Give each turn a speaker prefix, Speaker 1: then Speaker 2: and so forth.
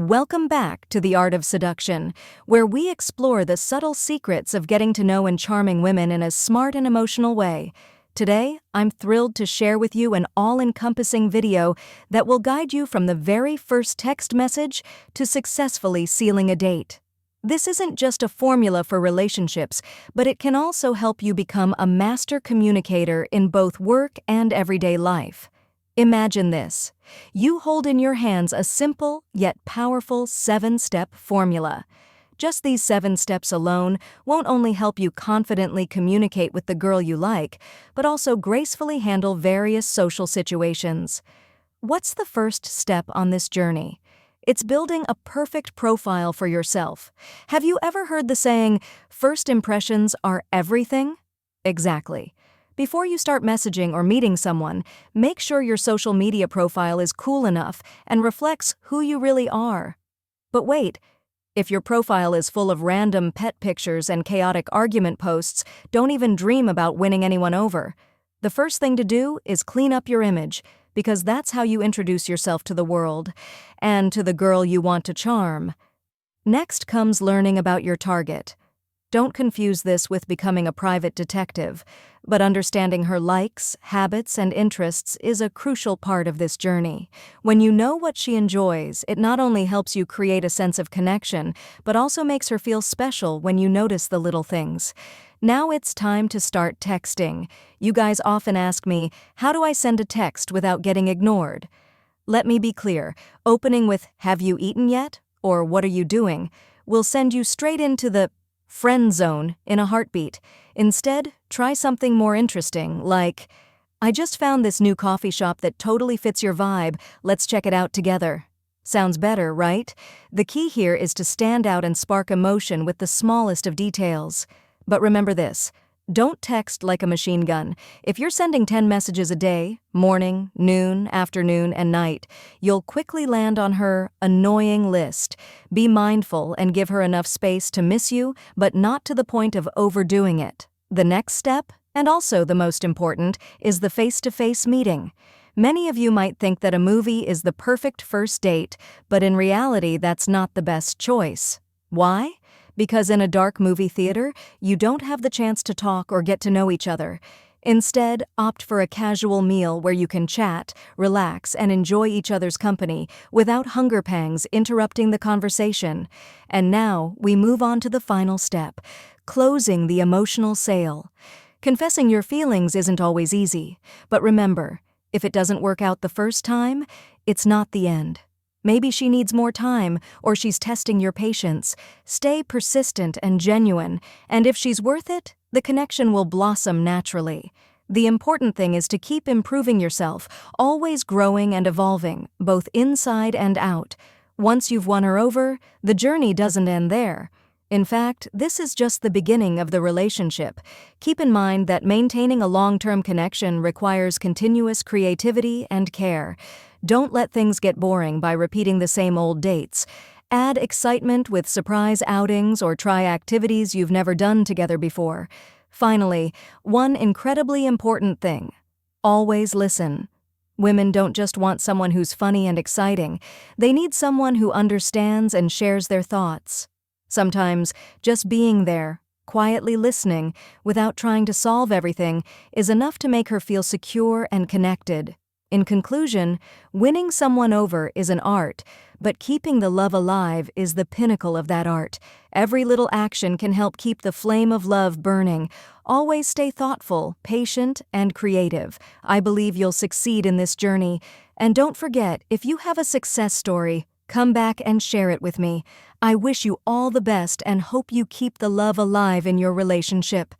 Speaker 1: Welcome back to The Art of Seduction, where we explore the subtle secrets of getting to know and charming women in a smart and emotional way. Today, I'm thrilled to share with you an all-encompassing video that will guide you from the very first text message to successfully sealing a date. This isn't just a formula for relationships, but it can also help you become a master communicator in both work and everyday life. Imagine this. You hold in your hands a simple yet powerful 7-step formula. Just these 7 steps alone won't only help you confidently communicate with the girl you like, but also gracefully handle various social situations. What's the first step on this journey? It's building a perfect profile for yourself. Have you ever heard the saying, "First impressions are everything"? Exactly. Before you start messaging or meeting someone, make sure your social media profile is cool enough and reflects who you really are. But wait, if your profile is full of random pet pictures and chaotic argument posts, don't even dream about winning anyone over. The first thing to do is clean up your image, because that's how you introduce yourself to the world and to the girl you want to charm. Next comes learning about your target. Don't confuse this with becoming a private detective, but understanding her likes, habits, and interests is a crucial part of this journey. When you know what she enjoys, it not only helps you create a sense of connection, but also makes her feel special when you notice the little things. Now it's time to start texting. You guys often ask me, how do I send a text without getting ignored? Let me be clear, opening with "Have you eaten yet?" or "What are you doing?" will send you straight into the friend zone in a heartbeat. Instead, try something more interesting, like, "I just found this new coffee shop that totally fits your vibe. Let's check it out together." Sounds better, right? The key here is to stand out and spark emotion with the smallest of details. But remember this, don't text like a machine gun. If you're sending 10 messages a day, morning, noon, afternoon, and night, you'll quickly land on her annoying list. Be mindful and give her enough space to miss you, but not to the point of overdoing it. The next step, and also the most important, is the face-to-face meeting. Many of you might think that a movie is the perfect first date, but in reality, that's not the best choice. Why? Because in a dark movie theater, you don't have the chance to talk or get to know each other. Instead, opt for a casual meal where you can chat, relax, and enjoy each other's company without hunger pangs interrupting the conversation. And now, we move on to the final step, closing the emotional sale. Confessing your feelings isn't always easy, but remember, if it doesn't work out the first time, it's not the end. Maybe she needs more time, or she's testing your patience. Stay persistent and genuine, and if she's worth it, the connection will blossom naturally. The important thing is to keep improving yourself, always growing and evolving, both inside and out. Once you've won her over, the journey doesn't end there. In fact, this is just the beginning of the relationship. Keep in mind that maintaining a long-term connection requires continuous creativity and care. Don't let things get boring by repeating the same old dates. Add excitement with surprise outings or try activities you've never done together before. Finally, one incredibly important thing: always listen. Women don't just want someone who's funny and exciting. They need someone who understands and shares their thoughts. Sometimes, just being there, quietly listening, without trying to solve everything, is enough to make her feel secure and connected. In conclusion, winning someone over is an art, but keeping the love alive is the pinnacle of that art. Every little action can help keep the flame of love burning. Always stay thoughtful, patient, and creative. I believe you'll succeed in this journey. And don't forget, if you have a success story, come back and share it with me. I wish you all the best and hope you keep the love alive in your relationship.